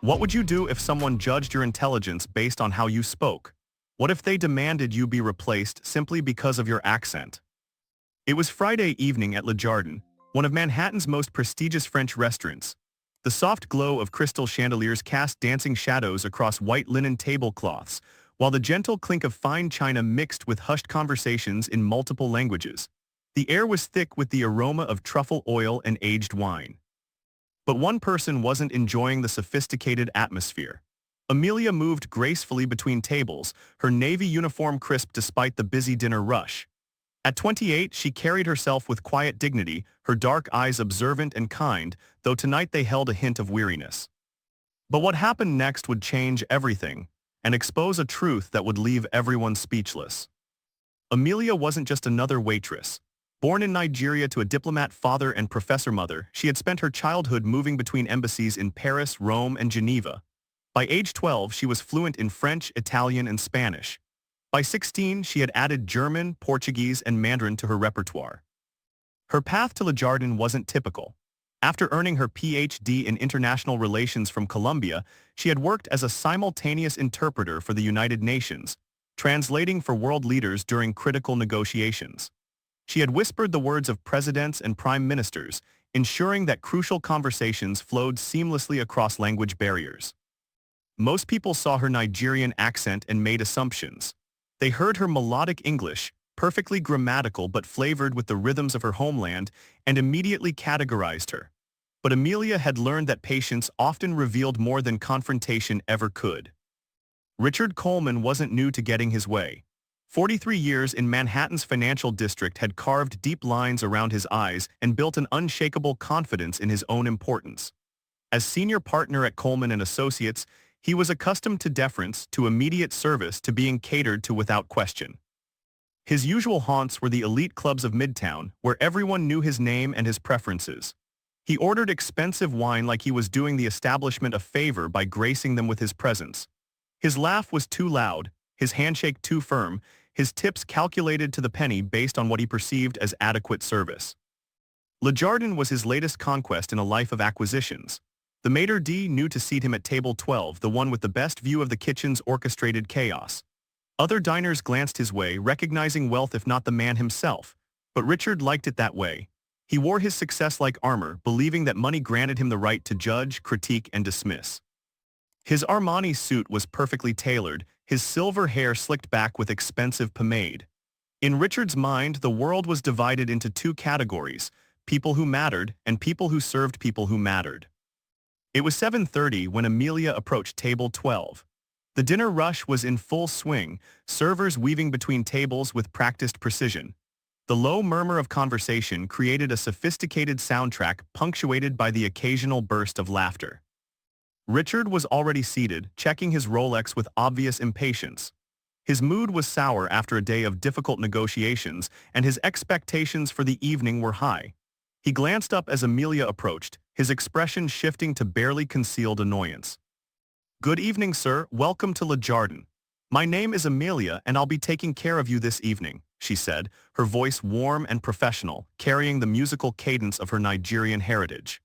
What would you do if someone judged your intelligence based on how you spoke? What if they demanded you be replaced simply because of your accent? It was Friday evening at Le Jardin, one of Manhattan's most prestigious French restaurants. The soft glow of crystal chandeliers cast dancing shadows across white linen tablecloths, while the gentle clink of fine china mixed with hushed conversations in multiple languages. The air was thick with the aroma of truffle oil and aged wine. But one person wasn't enjoying the sophisticated atmosphere. Amelia moved gracefully between tables, her navy uniform crisp despite the busy dinner rush. At 28, she carried herself with quiet dignity, her dark eyes observant and kind, though tonight they held a hint of weariness. But what happened next would change everything, and expose a truth that would leave everyone speechless. Amelia wasn't just another waitress. Born in Nigeria to a diplomat father and professor mother, she had spent her childhood moving between embassies in Paris, Rome, and Geneva. By age 12, she was fluent in French, Italian, and Spanish. By 16, she had added German, Portuguese, and Mandarin to her repertoire. Her path to Le Jardin wasn't typical. After earning her Ph.D. in international relations from Columbia, she had worked as a simultaneous interpreter for the United Nations, translating for world leaders during critical negotiations. She had whispered the words of presidents and prime ministers, ensuring that crucial conversations flowed seamlessly across language barriers. Most people saw her Nigerian accent and made assumptions. They heard her melodic English, perfectly grammatical but flavored with the rhythms of her homeland, and immediately categorized her. But Amelia had learned that patience often revealed more than confrontation ever could. Richard Coleman wasn't new to getting his way. 43 years in Manhattan's financial district had carved deep lines around his eyes and built an unshakable confidence in his own importance. As senior partner at Coleman & Associates, he was accustomed to deference, to immediate service, to being catered to without question. His usual haunts were the elite clubs of Midtown, where everyone knew his name and his preferences. He ordered expensive wine like he was doing the establishment a favor by gracing them with his presence. His laugh was too loud, his handshake too firm, his tips calculated to the penny based on what he perceived as adequate service. Le Jardin was his latest conquest in a life of acquisitions. The maitre d' knew to seat him at table 12, the one with the best view of the kitchen's orchestrated chaos. Other diners glanced his way, recognizing wealth if not the man himself. But Richard liked it that way. He wore his success like armor, believing that money granted him the right to judge, critique, and dismiss. His Armani suit was perfectly tailored, his silver hair slicked back with expensive pomade. In Richard's mind, the world was divided into two categories, people who mattered and people who served people who mattered. It was 7:30 when Amelia approached table 12. The dinner rush was in full swing, servers weaving between tables with practiced precision. The low murmur of conversation created a sophisticated soundtrack punctuated by the occasional burst of laughter. Richard was already seated, checking his Rolex with obvious impatience. His mood was sour after a day of difficult negotiations, and his expectations for the evening were high. He glanced up as Amelia approached, his expression shifting to barely concealed annoyance. "Good evening, sir. Welcome to Le Jardin. My name is Amelia, and I'll be taking care of you this evening," she said, her voice warm and professional, carrying the musical cadence of her Nigerian heritage.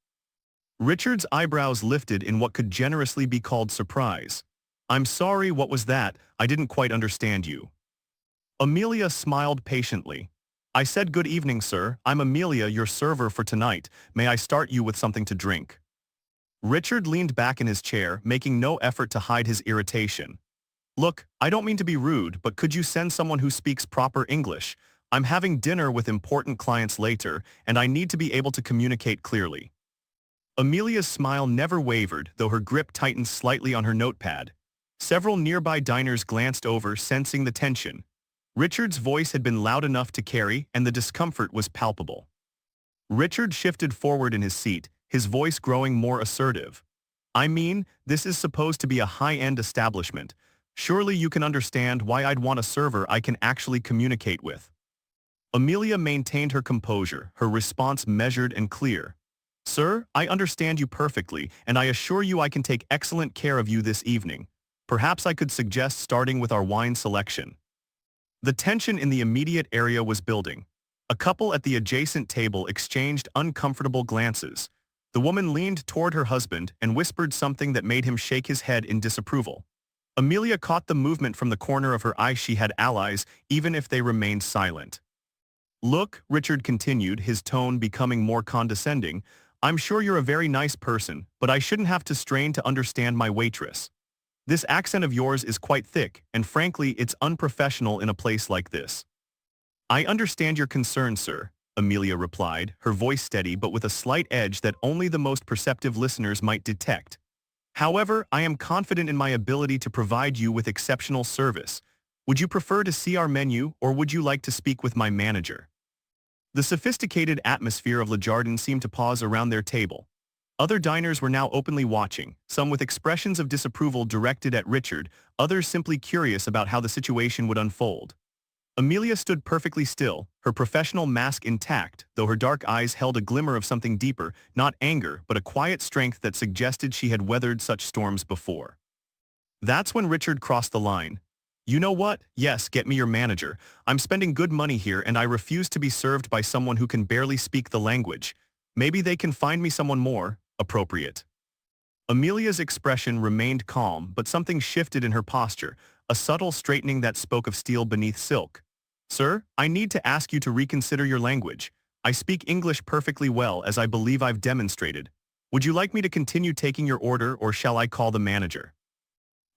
Richard's eyebrows lifted in what could generously be called surprise. "I'm sorry, what was that? I didn't quite understand you." Amelia smiled patiently. "I said good evening, sir. I'm Amelia, your server for tonight. May I start you with something to drink?" Richard leaned back in his chair, making no effort to hide his irritation. "Look, I don't mean to be rude, but could you send someone who speaks proper English? I'm having dinner with important clients later, and I need to be able to communicate clearly." Amelia's smile never wavered, though her grip tightened slightly on her notepad. Several nearby diners glanced over, sensing the tension. Richard's voice had been loud enough to carry, and the discomfort was palpable. Richard shifted forward in his seat, his voice growing more assertive. "I mean, this is supposed to be a high-end establishment. Surely you can understand why I'd want a server I can actually communicate with." Amelia maintained her composure, her response measured and clear. "Sir, I understand you perfectly, and I assure you I can take excellent care of you this evening. Perhaps I could suggest starting with our wine selection." The tension in the immediate area was building. A couple at the adjacent table exchanged uncomfortable glances. The woman leaned toward her husband and whispered something that made him shake his head in disapproval. Amelia caught the movement from the corner of her eye. She had allies, even if they remained silent. Look, Richard continued, his tone becoming more condescending, I'm sure you're a very nice person, but I shouldn't have to strain to understand my waitress. This accent of yours is quite thick, and frankly, it's unprofessional in a place like this. I understand your concern, sir, Amelia replied, her voice steady but with a slight edge that only the most perceptive listeners might detect. However, I am confident in my ability to provide you with exceptional service. Would you prefer to see our menu, or would you like to speak with my manager? The sophisticated atmosphere of Le Jardin seemed to pause around their table. Other diners were now openly watching, some with expressions of disapproval directed at Richard, others simply curious about how the situation would unfold. Amelia stood perfectly still, her professional mask intact, though her dark eyes held a glimmer of something deeper, not anger, but a quiet strength that suggested she had weathered such storms before. That's when Richard crossed the line. You know what? Yes, get me your manager. I'm spending good money here and I refuse to be served by someone who can barely speak the language. Maybe they can find me someone more appropriate. Amelia's expression remained calm, but something shifted in her posture, a subtle straightening that spoke of steel beneath silk. Sir, I need to ask you to reconsider your language. I speak English perfectly well, as I believe I've demonstrated. Would you like me to continue taking your order, or shall I call the manager?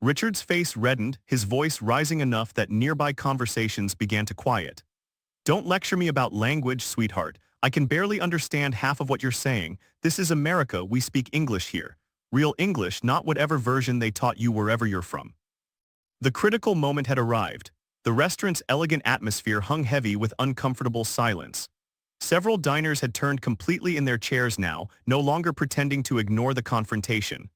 Richard's face reddened, his voice rising enough that nearby conversations began to quiet. Don't lecture me about language, sweetheart. I can barely understand half of what you're saying. This is America, we speak English here. Real English, not whatever version they taught you wherever you're from. The critical moment had arrived. The restaurant's elegant atmosphere hung heavy with uncomfortable silence. Several diners had turned completely in their chairs now, no longer pretending to ignore the confrontation.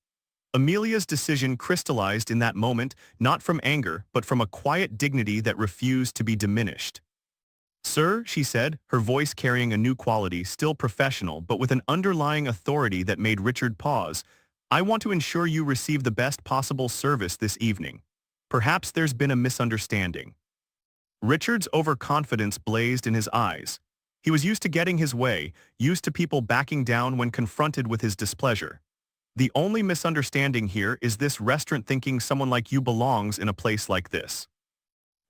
Amelia's decision crystallized in that moment, not from anger, but from a quiet dignity that refused to be diminished. Sir, she said, her voice carrying a new quality, still professional, but with an underlying authority that made Richard pause, I want to ensure you receive the best possible service this evening. Perhaps there's been a misunderstanding. Richard's overconfidence blazed in his eyes. He was used to getting his way, used to people backing down when confronted with his displeasure. The only misunderstanding here is this restaurant thinking someone like you belongs in a place like this.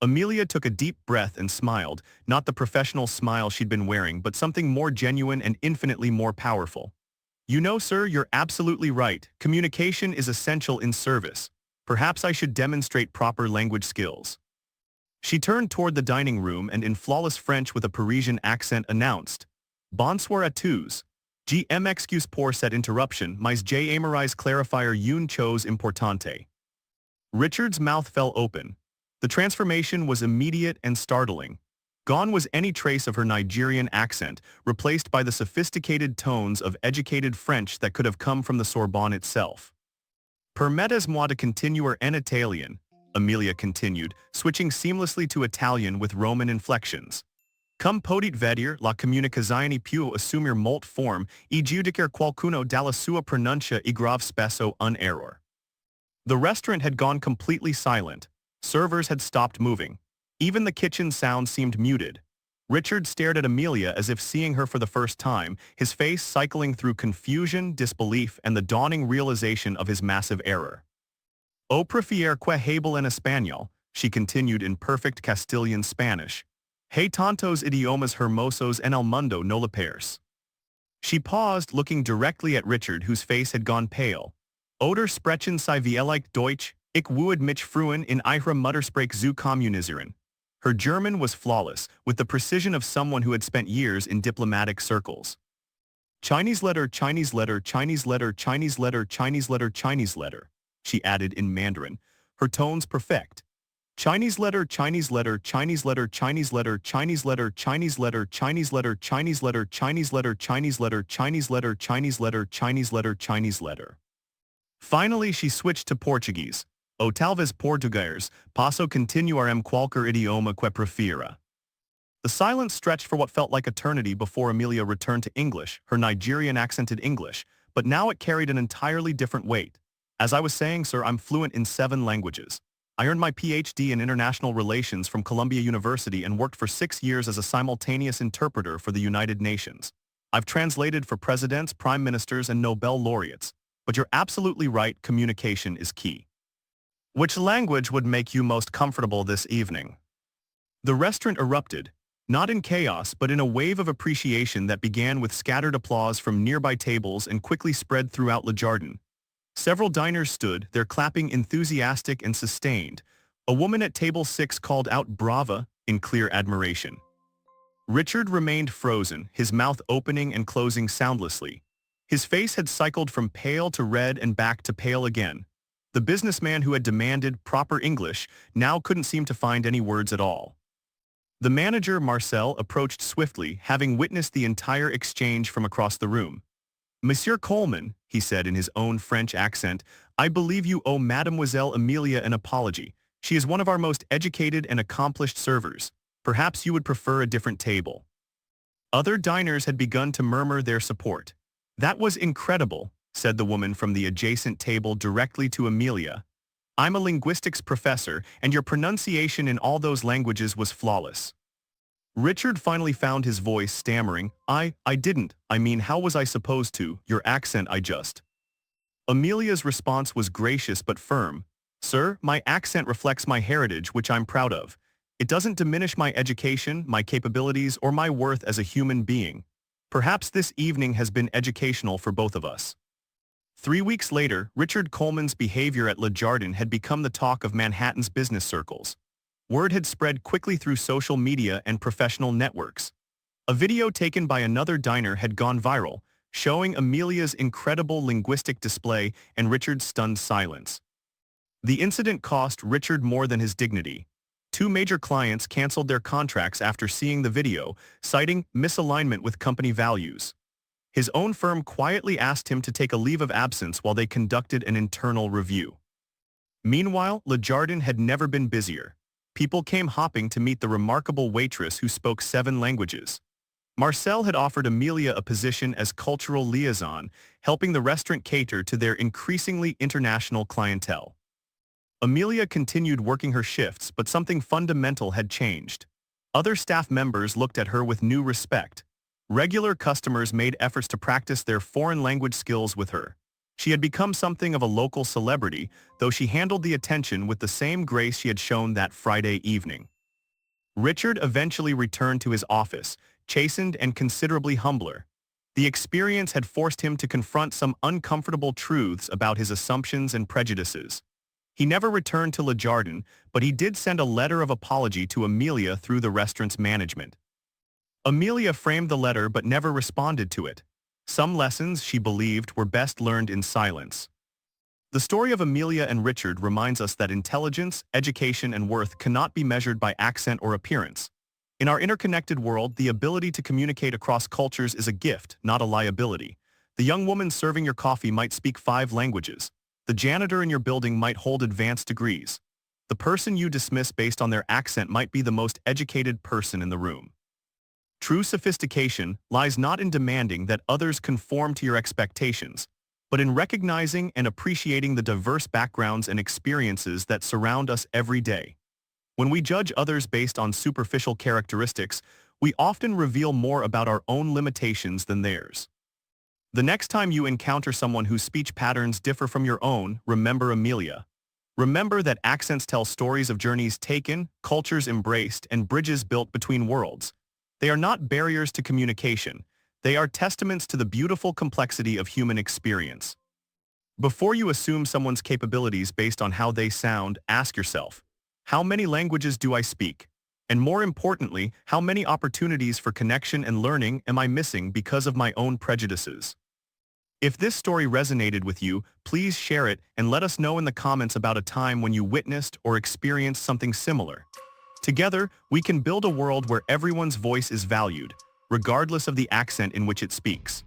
Amelia took a deep breath and smiled, not the professional smile she'd been wearing, but something more genuine and infinitely more powerful. You know, sir, you're absolutely right. Communication is essential in service. Perhaps I should demonstrate proper language skills. She turned toward the dining room and in flawless French with a Parisian accent announced, Bonsoir à tous. M'excuse pour cette interruption, mais j'aimerais clarifier une chose importante. Richard's mouth fell open. The transformation was immediate and startling. Gone was any trace of her Nigerian accent, replaced by the sophisticated tones of educated French that could have come from the Sorbonne itself. Permettez-moi de continuer en italien, Amelia continued, switching seamlessly to Italian with Roman inflections. Come potete vedere la comunicazione più assumere molt form e giudicare qualcuno dalla sua pronuncia e grave spesso un error. The restaurant had gone completely silent. Servers had stopped moving. Even the kitchen sound seemed muted. Richard stared at Amelia as if seeing her for the first time, his face cycling through confusion, disbelief, and the dawning realization of his massive error. O prefiere que hable en español, she continued in perfect Castilian Spanish. Hay tantos idiomas hermosos en el mundo no le pairs. She paused, looking directly at Richard, whose face had gone pale. Oder sprechen Sie vielleicht Deutsch? Ich würde mich freuen in Ihrer Muttersprache zu kommunizieren. Her German was flawless, with the precision of someone who had spent years in diplomatic circles. Chinese letter, Chinese letter, Chinese letter, Chinese letter, Chinese letter, Chinese letter, she added in Mandarin, her tones perfect. Chinese letter, Chinese letter, Chinese letter, Chinese letter, Chinese letter, Chinese letter, Chinese letter, Chinese letter, Chinese letter, Chinese letter, Chinese letter, Chinese letter, Chinese letter, Chinese letter. Finally, she switched to Portuguese. O talvez português, posso continuar qualquer idioma que prefira. The silence stretched for what felt like eternity before Amelia returned to English, her Nigerian accented English, but now it carried an entirely different weight. As I was saying, sir, I'm fluent in 7 languages. I earned my PhD in International Relations from Columbia University and worked for 6 years as a simultaneous interpreter for the United Nations. I've translated for presidents, prime ministers, and Nobel laureates. But you're absolutely right, communication is key. Which language would make you most comfortable this evening? The restaurant erupted, not in chaos but in a wave of appreciation that began with scattered applause from nearby tables and quickly spread throughout Le Jardin. Several diners stood, their clapping enthusiastic and sustained. A woman at table 6 called out "Brava" in clear admiration. Richard remained frozen, his mouth opening and closing soundlessly. His face had cycled from pale to red and back to pale again. The businessman who had demanded proper English now couldn't seem to find any words at all. The manager, Marcel, approached swiftly, having witnessed the entire exchange from across the room. "Monsieur Coleman," he said in his own French accent, "I believe you owe Mademoiselle Amelia an apology. She is one of our most educated and accomplished servers. Perhaps you would prefer a different table." Other diners had begun to murmur their support. "That was incredible," said the woman from the adjacent table directly to Amelia. "I'm a linguistics professor, and your pronunciation in all those languages was flawless." Richard finally found his voice, stammering, I didn't. I mean, how was I supposed to? Your accent, I just..." Amelia's response was gracious but firm. "Sir, my accent reflects my heritage, which I'm proud of. It doesn't diminish my education, my capabilities, or my worth as a human being. Perhaps this evening has been educational for both of us." 3 weeks later, Richard Coleman's behavior at Le Jardin had become the talk of Manhattan's business circles. Word had spread quickly through social media and professional networks. A video taken by another diner had gone viral, showing Amelia's incredible linguistic display and Richard's stunned silence. The incident cost Richard more than his dignity. 2 major clients canceled their contracts after seeing the video, citing misalignment with company values. His own firm quietly asked him to take a leave of absence while they conducted an internal review. Meanwhile, Le Jardin had never been busier. People came hopping to meet the remarkable waitress who spoke 7 languages. Marcel had offered Amelia a position as cultural liaison, helping the restaurant cater to their increasingly international clientele. Amelia continued working her shifts, but something fundamental had changed. Other staff members looked at her with new respect. Regular customers made efforts to practice their foreign language skills with her. She had become something of a local celebrity, though she handled the attention with the same grace she had shown that Friday evening. Richard eventually returned to his office, chastened and considerably humbler. The experience had forced him to confront some uncomfortable truths about his assumptions and prejudices. He never returned to Le Jardin, but he did send a letter of apology to Amelia through the restaurant's management. Amelia framed the letter but never responded to it. Some lessons, she believed, were best learned in silence. The story of Amelia and Richard reminds us that intelligence, education, and worth cannot be measured by accent or appearance. In our interconnected world, the ability to communicate across cultures is a gift, not a liability. The young woman serving your coffee might speak 5 languages. The janitor in your building might hold advanced degrees. The person you dismiss based on their accent might be the most educated person in the room. True sophistication lies not in demanding that others conform to your expectations, but in recognizing and appreciating the diverse backgrounds and experiences that surround us every day. When we judge others based on superficial characteristics, we often reveal more about our own limitations than theirs. The next time you encounter someone whose speech patterns differ from your own, remember Amelia. Remember that accents tell stories of journeys taken, cultures embraced, and bridges built between worlds. They are not barriers to communication. They are testaments to the beautiful complexity of human experience. Before you assume someone's capabilities based on how they sound, ask yourself, how many languages do I speak? And more importantly, how many opportunities for connection and learning am I missing because of my own prejudices? If this story resonated with you, please share it and let us know in the comments about a time when you witnessed or experienced something similar. Together, we can build a world where everyone's voice is valued, regardless of the accent in which it speaks.